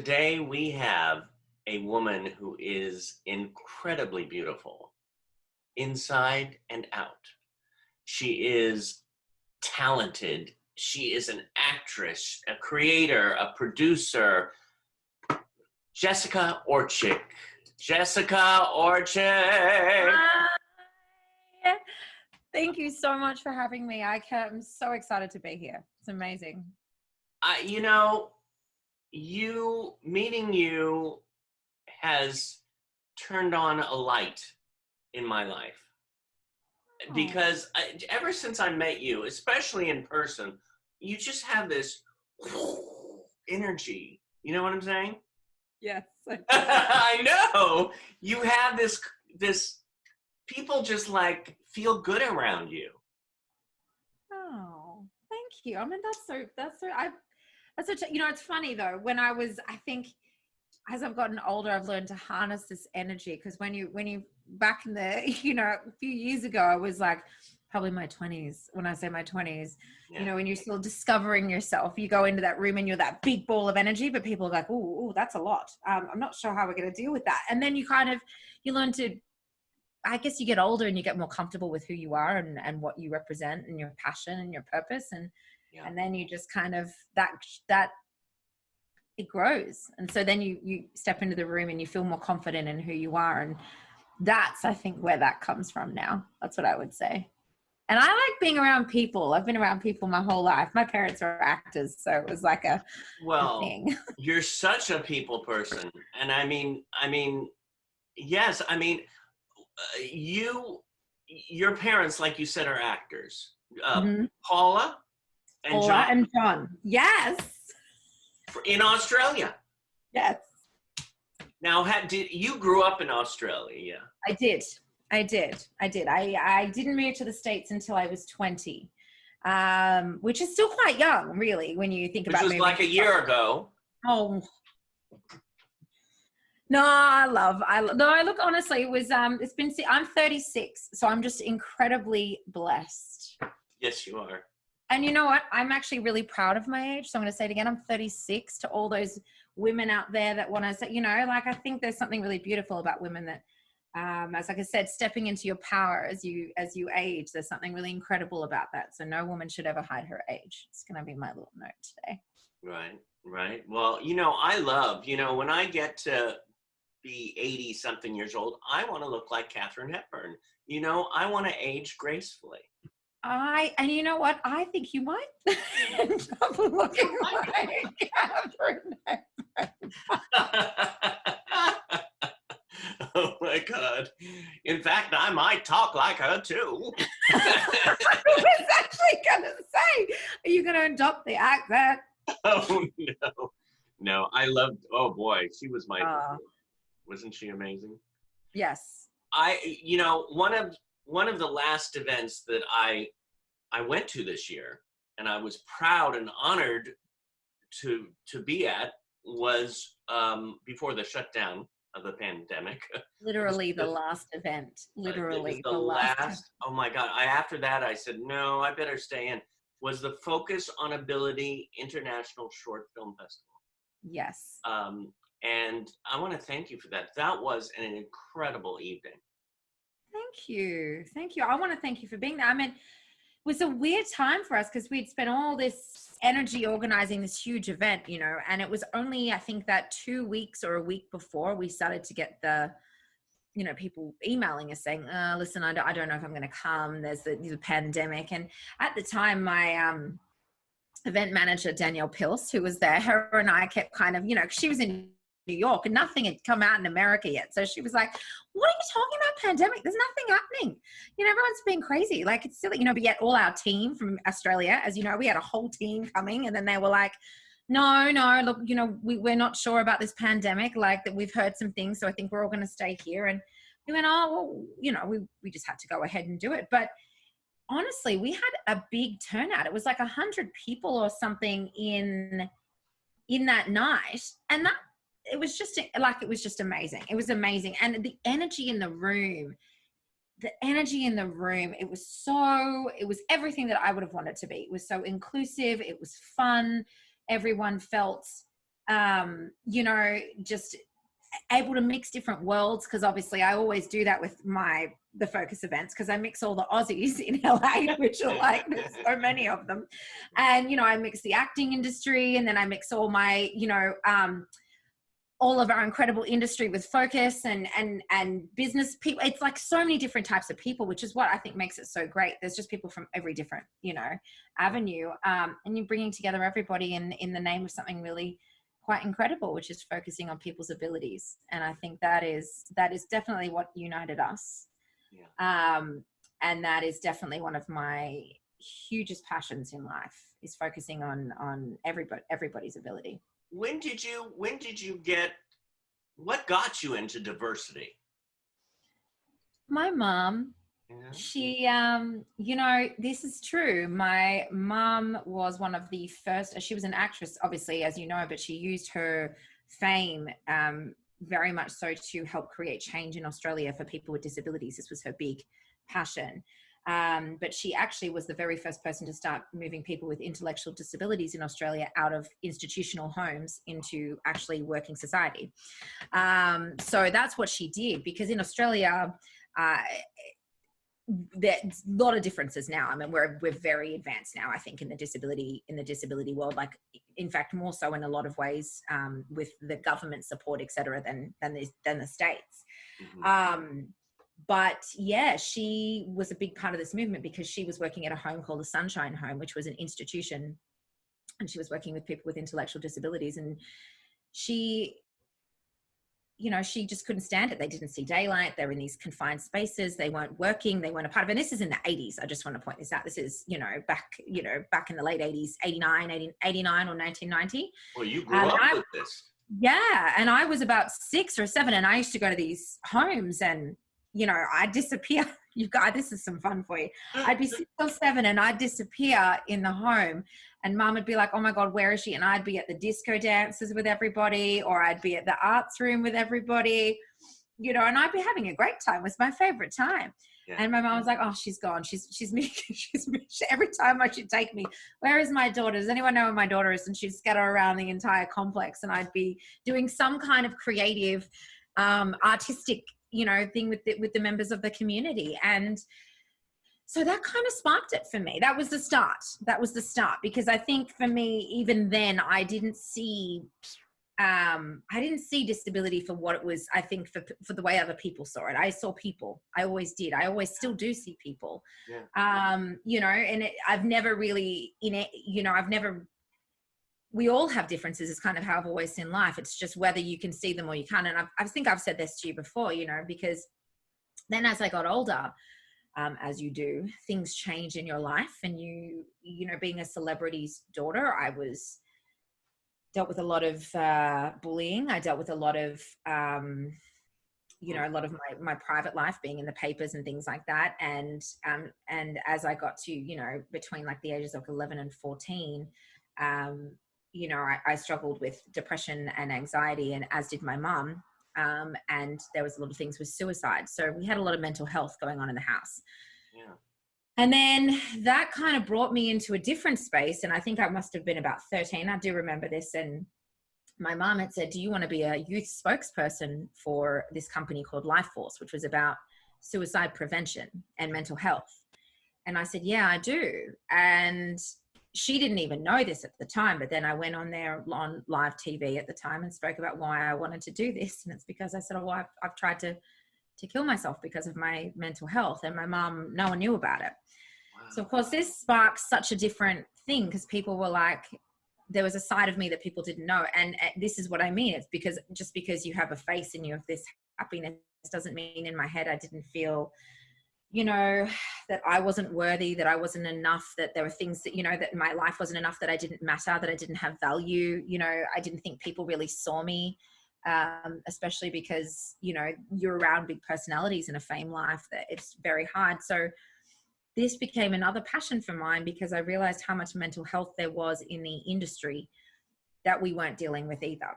today we have a woman who is incredibly beautiful inside and out. She is talented. She is an actress, a creator, a producer. Jessica Orcsik. Jessica Orcsik. Hi. Thank you so much for having me. I'm so excited to be here. It's amazing. Meeting you has turned on a light in my life. Because ever since I met you, especially in person, you just have this energy. You know what I'm saying? Yes. I know. You have this people just like feel good around you. Oh, thank you. I mean, it's funny though. I think as I've gotten older, I've learned to harness this energy. Because when you back in the, a few years ago, I was like, probably my 20s. When I say my 20s, Yeah. when you're still discovering yourself, you go into that room and you're that big ball of energy, but people are like, oh, that's a lot. I'm not sure how we're going to deal with that. And then you learn to, I guess you get older and you get more comfortable with who you are and what you represent and your passion and your purpose. And then you just kind of that it grows. And so then you step into the room and you feel more confident in who you are. And that's, I think, where that comes from now. That's what I would say. And I like being around people. I've been around people my whole life. My parents were actors, so it was like a thing. You're such a people person. And I mean, yes, your parents, like you said, are actors. Paula and John. Yes. In Australia. Yes. Now, you grew up in Australia? Yeah. I did. I didn't move to the States until I was 20, which is still quite young, really, when you think about it. Which was like a year ago. Oh. Look, honestly, it was, I'm 36, so I'm just incredibly blessed. Yes, you are. And you know what? I'm actually really proud of my age. So I'm going to say it again. I'm 36. To all those women out there that want to say, I think there's something really beautiful about women that, as like I said, stepping into your power as you age, there's something really incredible about that. So no woman should ever hide her age. It's going to be my little note today. Right. Well, I love, when I get to be 80 something years old, I want to look like Katharine Hepburn. I want to age gracefully. And you know what? I think you might end up looking like Katharine Hepburn. Oh my God. In fact, I might talk like her too. I was actually going to say, are you going to adopt the accent? Oh no. I loved, oh boy, she was wasn't she amazing? Yes. One of the last events that I went to this year, and I was proud and honored to be at, was before the shutdown of the pandemic. Literally the last event. Literally the last. Oh my God! After that, I said no. I better stay in. Was the Focus on Ability International Short Film Festival? Yes. And I want to thank you for that. That was an incredible evening. Thank you. I want to thank you for being there. I mean, it was a weird time for us because we'd spent all this energy organizing this huge event, and it was only, I think, that 2 weeks or a week before we started to get the, people emailing us saying, listen, I don't know if I'm going to come. There's the pandemic. And at the time, my event manager, Danielle Pills, who was there, her and I kept kind of, she was in New York and nothing had come out in America yet. So she was like, what are you talking about, pandemic? There's nothing happening. Everyone's being crazy. Like, it's silly, but yet all our team from Australia, as you know, we had a whole team coming, and then they were like, no, look, we're not sure about this pandemic. Like, that we've heard some things. So I think we're all going to stay here. And we went, oh, well, we just had to go ahead and do it. But honestly, we had a big turnout. It was like 100 people or something in that night. And it was just amazing. It was amazing. And the energy in the room, it was everything that I would have wanted to be. It was so inclusive. It was fun. Everyone felt you know, just able to mix different worlds, because obviously I always do that with the focus events, because I mix all the Aussies in LA, which are like, there's so many of them. And, you know, I mix the acting industry, and then I mix all my, you know, all of our incredible industry with focus and business people. It's like so many different types of people, which is what I think makes it so great. There's just people from every different, you know, avenue. And you're bringing together everybody in the name of something really quite incredible, which is focusing on people's abilities. And I think that is definitely what united us. Yeah. And that is definitely one of my hugest passions in life, is focusing on everybody's ability. When did you get, what got you into diversity? My mom, Yeah. she, you know, this is true. My mom was one of the first, she was an actress, obviously, as you know, but she used her fame, very much so to help create change in Australia for people with disabilities. This was her big passion. But she actually was the very first person to start moving people with intellectual disabilities in Australia out of institutional homes into actually working society. So that's what she did, because in Australia, there's a lot of differences now. I mean, we're very advanced now, I think, in the disability world. Like, in fact, more so in a lot of ways, with the government support, et cetera, than the states. Mm-hmm. But yeah, she was a big part of this movement, because she was working at a home called the Sunshine Home, which was an institution, and she was working with people with intellectual disabilities. And she, you know, she just couldn't stand it. They didn't see daylight. They were in these confined spaces. They weren't working. They weren't a part of it. And this is in the 80s. I just want to point this out. This is, you know, back in the late 80s, 89 or 1990. Well, you grew up with this. Yeah. And I was about 6 or 7, and I used to go to these homes, and, you know, I'd disappear. This is some fun for you. I'd be 6 or 7, and I'd disappear in the home, and mom would be like, oh my God, where is she? And I'd be at the disco dances with everybody, or I'd be at the arts room with everybody, you know, and I'd be having a great time. It was my favorite time. Yeah. And my mom was like, oh, she's gone. She's every time I should take me, where is my daughter? Does anyone know where my daughter is? And she'd scatter around the entire complex, and I'd be doing some kind of creative, artistic, you know, thing with the members of the community. And so that kind of sparked it for me. That was the start, because I think for me, even then, I didn't see disability for what it was. I think for the way other people saw it. I saw people. I always did. I always still do see people. Yeah. You know, and I've never really, we all have differences, is kind of how I've always seen life. It's just whether you can see them or you can't. And I think I've said this to you before, you know, because then as I got older, as you do, things change in your life. And you know, being a celebrity's daughter, I dealt with a lot of bullying. I dealt with a lot of, you know, a lot of my private life, being in the papers and things like that. And as I got to, you know, between like the ages of 11 and 14, you know, I struggled with depression and anxiety, and as did my mum. And there was a lot of things with suicide. So we had a lot of mental health going on in the house. Yeah. And then that kind of brought me into a different space. And I think I must have been about 13. I do remember this. And my mom had said, do you want to be a youth spokesperson for this company called Life Force, which was about suicide prevention and mental health? And I said, yeah, I do. And she didn't even know this at the time, but then I went on there on live TV at the time and spoke about why I wanted to do this. And it's because I said, oh, well, I've tried to kill myself because of my mental health. And my mom, no one knew about it. Wow. So of course this sparked such a different thing, because people were like, there was a side of me that people didn't know. And this is what I mean. It's because just because you have a face and you have this happiness doesn't mean in my head I didn't feel, you know, that I wasn't worthy, that I wasn't enough, that there were things that, you know, that my life wasn't enough, that I didn't matter, that I didn't have value. You know, I didn't think people really saw me, especially because, you know, you're around big personalities in a fame life, that it's very hard. So this became another passion for mine, because I realized how much mental health there was in the industry that we weren't dealing with either.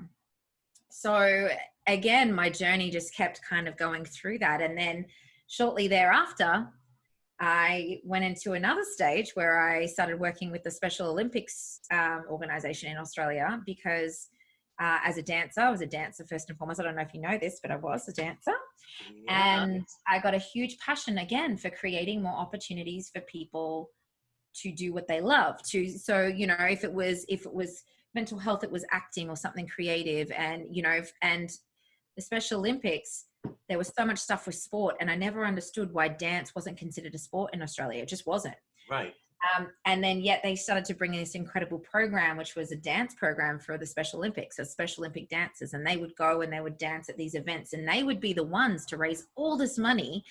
So again, my journey just kept kind of going through that. And then shortly thereafter, I went into another stage where I started working with the Special Olympics organization in Australia, because as a dancer. I was a dancer first and foremost. I don't know if you know this, but I was a dancer. Yeah. And I got a huge passion again for creating more opportunities for people to do what they love to. So, you know, if it was mental health, it was acting or something creative. And, you know, and the Special Olympics, there was so much stuff with sport, and I never understood why dance wasn't considered a sport in Australia. It just wasn't. Right. And then yet they started to bring in this incredible program, which was a dance program for the Special Olympics, so Special Olympic dancers. And they would go and they would dance at these events, and they would be the ones to raise all this money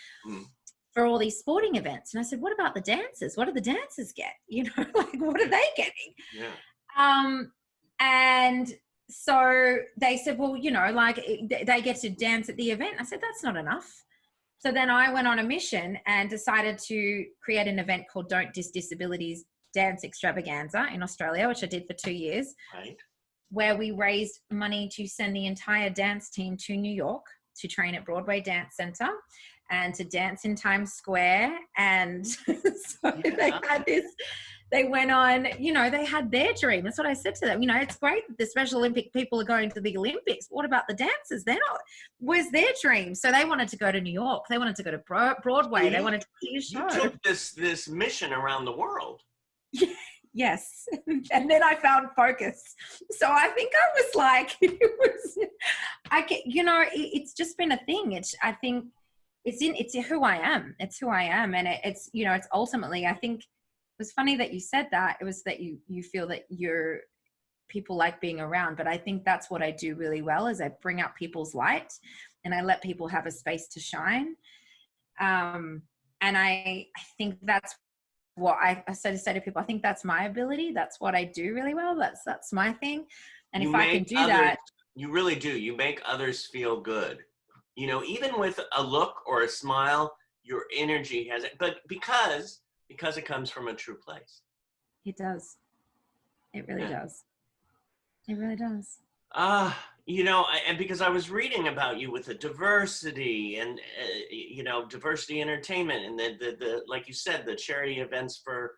for all these sporting events. And I said, what about the dancers? What do the dancers get? You know, like, what are they getting? Yeah. And so they said, well, you know, like they get to dance at the event. I said, that's not enough. So then I went on a mission and decided to create an event called Don't Diss Disabilities Dance Extravaganza in Australia, which I did for 2 years, Right. where we raised money to send the entire dance team to New York to train at Broadway Dance Center and to dance in Times Square. And so they had this, they went on, you know, they had their dream. That's what I said to them. You know, it's great that the Special Olympic people are going to the Olympics. What about the dancers? They're not, where's their dream? So they wanted to go to New York. They wanted to go to Broadway. They wanted to see a show. You took this mission around the world. Yes. And then I found focus. So I think I was like, you know, it's just been a thing. I think it's who I am. It's who I am. And it's, you know, it's ultimately, I think it was funny that you said that. It was that you feel that people like being around, but I think that's what I do really well is I bring out people's light and I let people have a space to shine. And I think that's what I say to people. I think that's my ability. That's what I do really well. That's my thing. And if I can do that. You really do. You make others feel good. You know, even with a look or a smile, your energy has it. But because it comes from a true place. It does. It really does. It really does. You know, and because I was reading about you with the diversity and, you know, diversity entertainment and the like you said, the charity events for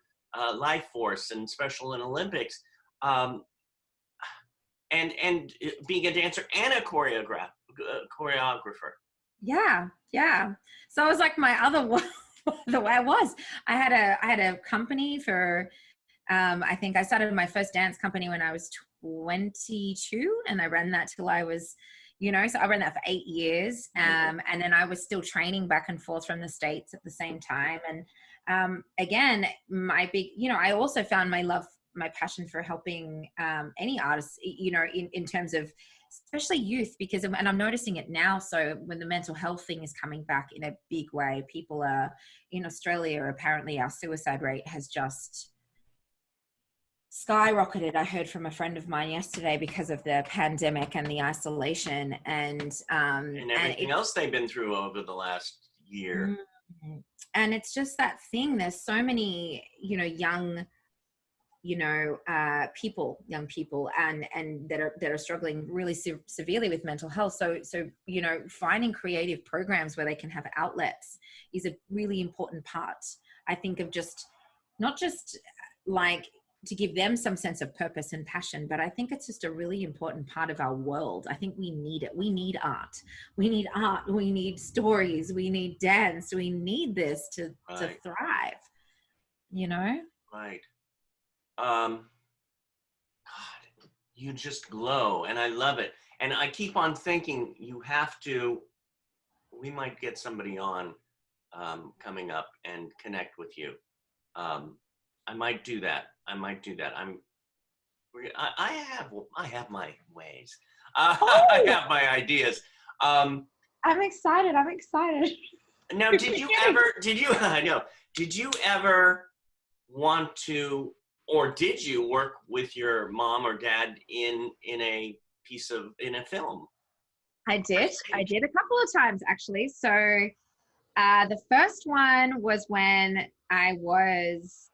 Life Force and Special Olympics, and being a dancer and a choreographer. Yeah. So I was like my other one. The way I had a company for, I think I started my first dance company when I was 22 and I ran that till I was, you know, so I ran that for 8 years. And then I was still training back and forth from the States at the same time. And again, my big, you know, I also found my passion for helping any artists, you know, in terms of especially youth, because, and I'm noticing it now. So when the mental health thing is coming back in a big way, people are in Australia, apparently our suicide rate has just skyrocketed. I heard from a friend of mine yesterday because of the pandemic and the isolation and everything else they've been through over the last year. And it's just that thing. There's so many, you know, young people and that are struggling really severely with mental health. So, you know, finding creative programs where they can have outlets is a really important part, I think, of just not just like to give them some sense of purpose and passion, but I think it's just a really important part of our world. I think we need it. We need art. We need stories. We need dance. We need this to thrive, you know? Right. God, you just glow and I love it. And I keep on thinking we might get somebody on coming up and connect with you. I might do that. I have my ways. I have my ideas. I'm excited. Now, did you ever want to, or did you work with your mom or dad in a film? I did a couple of times actually. So the first one was when I was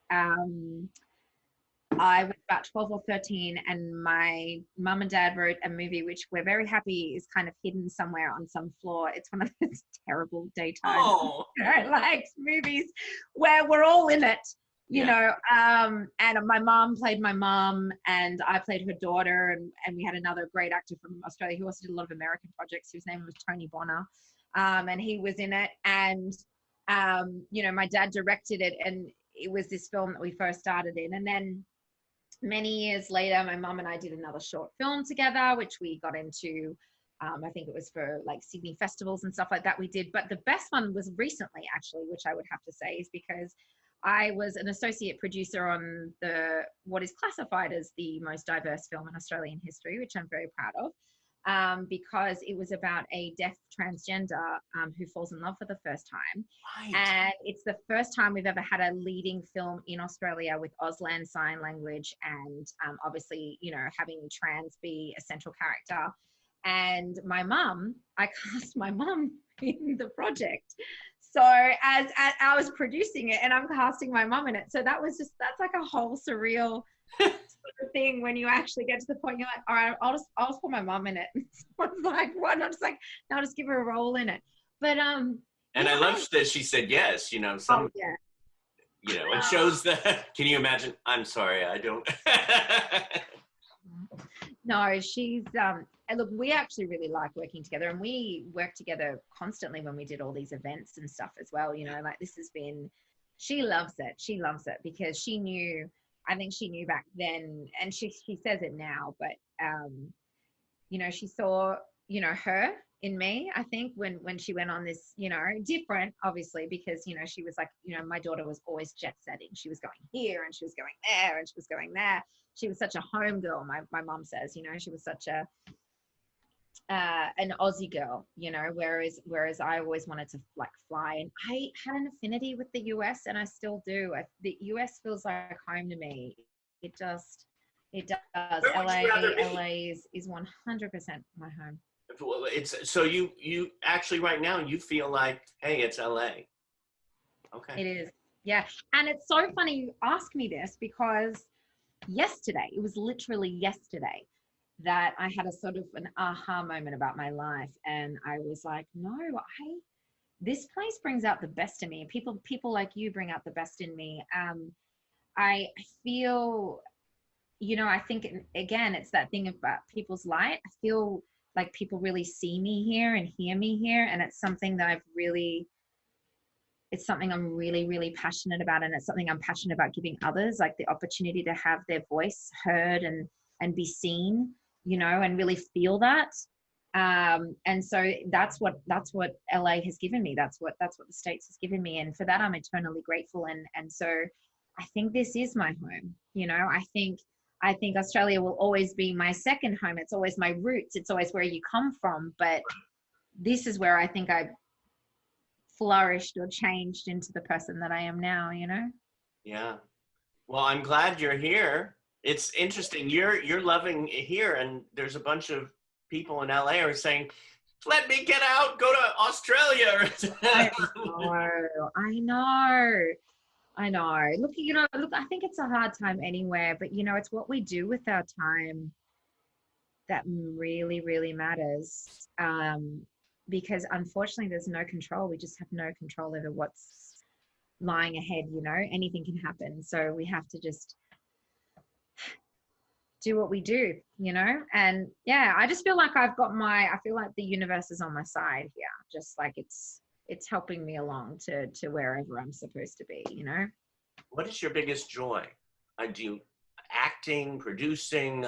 about 12 or 13 and my mum and dad wrote a movie which we're very happy is kind of hidden somewhere on some floor. It's one of those terrible daytime like movies where we're all in it. you know, and my mom played my mom and I played her daughter, and we had another great actor from Australia who also did a lot of American projects whose name was Tony Bonner, and he was in it. And you know, my dad directed it, and it was this film that we first started in. And then many years later, my mom and I did another short film together, which we got into. I think it was for like Sydney festivals and stuff like that we did. But the best one was recently, actually, which I would have to say is because I was an associate producer on what is classified as the most diverse film in Australian history, which I'm very proud of. Because it was about a deaf transgender who falls in love for the first time. Right. And it's the first time we've ever had a leading film in Australia with Auslan Sign Language and obviously, you know, having trans be a central character. And my mum, I cast my mum in the project. So as I was producing it and I'm casting my mum in it. So that's like a whole surreal sort of thing when you actually get to the point you're like, all right, I'll just put my mum in it. Someone's like, what? I'm just like, no, I'll just give her a role in it. But and I love that she said yes, you know, yeah. You know, it shows that. Can you imagine? I'm sorry, I don't. No, she's and look, we actually really like working together, and we work together constantly when we did all these events and stuff as well. You know, like this has been, she loves it because she knew, I think she knew back then, and she says it now, but you know, she saw, you know, her in me, I think, when she went on this, you know, different, obviously, because, you know, she was like, you know, my daughter was always jet setting. She was going here and she was going there and she was going there. She was such a home girl, my mom says, you know, she was such a an Aussie girl, you know, whereas I always wanted to like fly, and I had an affinity with the US, and I still do. The US feels like home to me. It does. Where would you rather be? LA is 100% my home. Well, it's so you actually right now you feel like, hey, it's LA. Okay. It is. Yeah. And it's so funny you ask me this because yesterday, it was literally yesterday that I had a sort of an aha moment about my life. And I was like, no, this place brings out the best in me. People like you bring out the best in me. I feel, you know, I think, again, it's that thing about people's light. I feel like people really see me here and hear me here. And it's something that it's something I'm really, really passionate about. And it's something I'm passionate about giving others, like the opportunity to have their voice heard and be seen, you know, and really feel that. And so that's what LA has given me. That's what the States has given me. And for that, I'm eternally grateful. And so I think this is my home. You know, I think Australia will always be my second home. It's always my roots. It's always where you come from. But this is where I think I flourished or changed into the person that I am now, you know? Yeah. Well, I'm glad you're here. It's interesting. You're loving it here, and there's a bunch of people in LA are saying, let me get out, go to Australia. I know. Look, you know, I think it's a hard time anywhere, but you know, it's what we do with our time that really, really matters. Because unfortunately there's no control. We just have no control over what's lying ahead, you know, anything can happen. So we have to just do what we do, you know? And yeah, I just feel like I feel like the universe is on my side here. Just like it's helping me along to wherever I'm supposed to be, you know? What is your biggest joy? Do you acting, producing,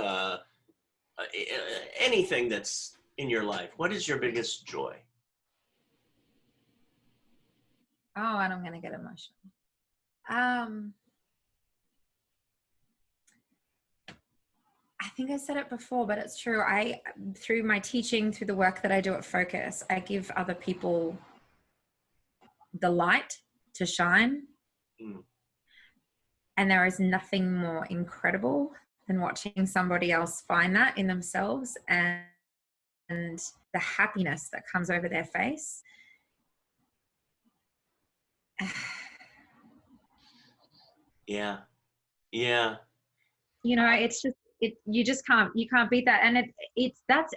anything that's in your life? What is your biggest joy? Oh, and I'm going to get emotional. I think I said it before, but it's true. Through my teaching, through the work that I do at Focus, I give other people the light to shine. Mm. And there is nothing more incredible than watching somebody else find that in themselves and the happiness that comes over their face. Yeah. Yeah. You know, it's just, you can't beat that. And that's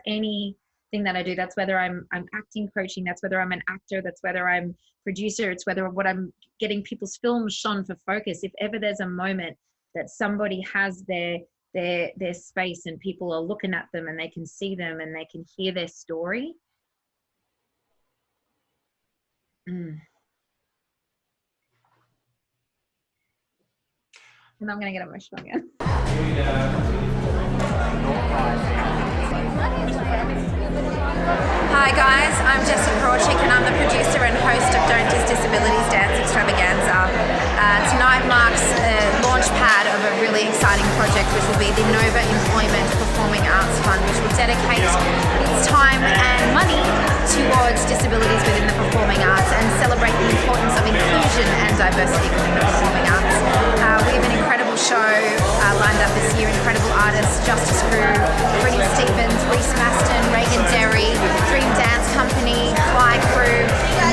any thing that I do. That's whether I'm acting coaching, that's whether I'm an actor, that's whether I'm producer, it's whether what I'm getting people's films shown for focus. If ever there's a moment that somebody has their space and people are looking at them and they can see them and they can hear their story. And I'm going to get emotional again. Hi guys, I'm Jessica Orcsik and I'm the producer and host of Don't Dis Disabilities Dance Extravaganza. Tonight marks the launch pad of a really exciting project, which will be the Nova Employment Performing Arts Fund, which will dedicate its time and money towards disabilities within the performing arts and celebrate the importance of inclusion and diversity within the performing arts. We have an incredible show lined up this year, incredible artists, Justice Crew, Brittany Stevens, Reese Maston, Reagan Derry, Dream Dance Company, Fly Crew,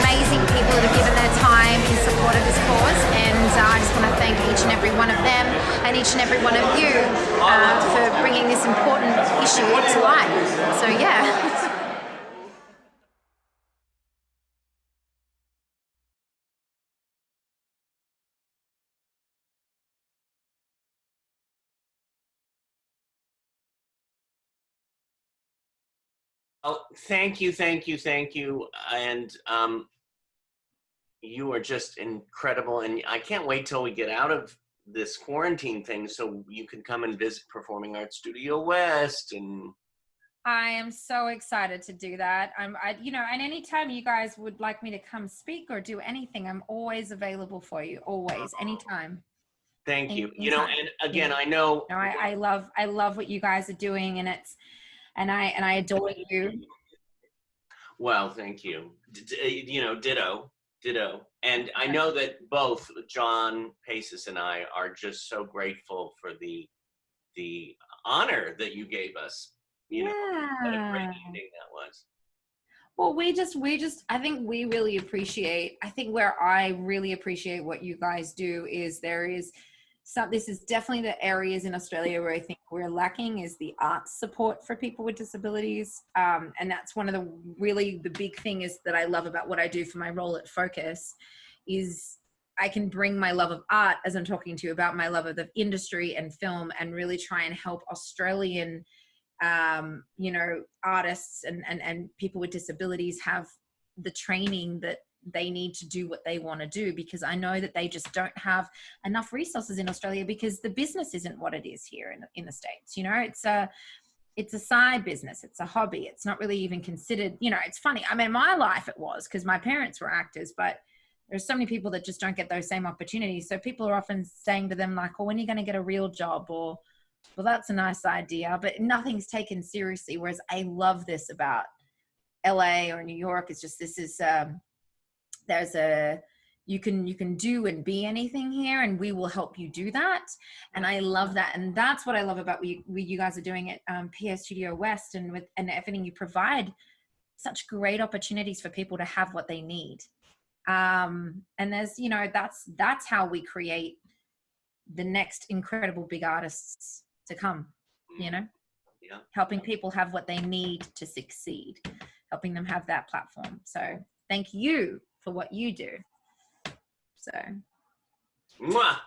amazing people that have given their time in support of this cause, and I just want to thank each and every one of them and each and every one of you for bringing this important issue to light. So yeah. Oh, thank you, thank you, thank you. And you are just incredible. And I can't wait till we get out of this quarantine thing so you can come and visit Performing Arts Studio West. And I am so excited to do that. And anytime you guys would like me to come speak or do anything, I'm always available for you. Always, anytime. Thank you. Anytime. And again, I know. No, I love what you guys are doing, and I adore you. Well, thank you. Ditto. And I know that both John Paces and I are just so grateful for the honor that you gave us. What a great evening that was. Well, we just, I think we really appreciate, I think where I really appreciate what you guys do is this is definitely the areas in Australia where I think we're lacking is the arts support for people with disabilities. And that's one of the big thing is that I love about what I do for my role at Focus is I can bring my love of art, as I'm talking to you about my love of the industry and film, and really try and help Australian artists and people with disabilities have the training that they need to do what they want to do, because I know that they just don't have enough resources in Australia because the business isn't what it is here in the States. It's a side business. It's a hobby. It's not really even considered, it's funny. I mean, my life it was because my parents were actors, but there's so many people that just don't get those same opportunities. So people are often saying to them like, well, when are you going to get a real job? Or, well, that's a nice idea, but nothing's taken seriously. Whereas I love this about LA or New York. It's just, you can do and be anything here, and we will help you do that. And I love that. And that's what I love about what you guys are doing at PS Studio West, and everything you provide, such great opportunities for people to have what they need. And there's, that's how we create the next incredible big artists to come, helping people have what they need to succeed, helping them have that platform. So thank you for what you do. So. Mwah.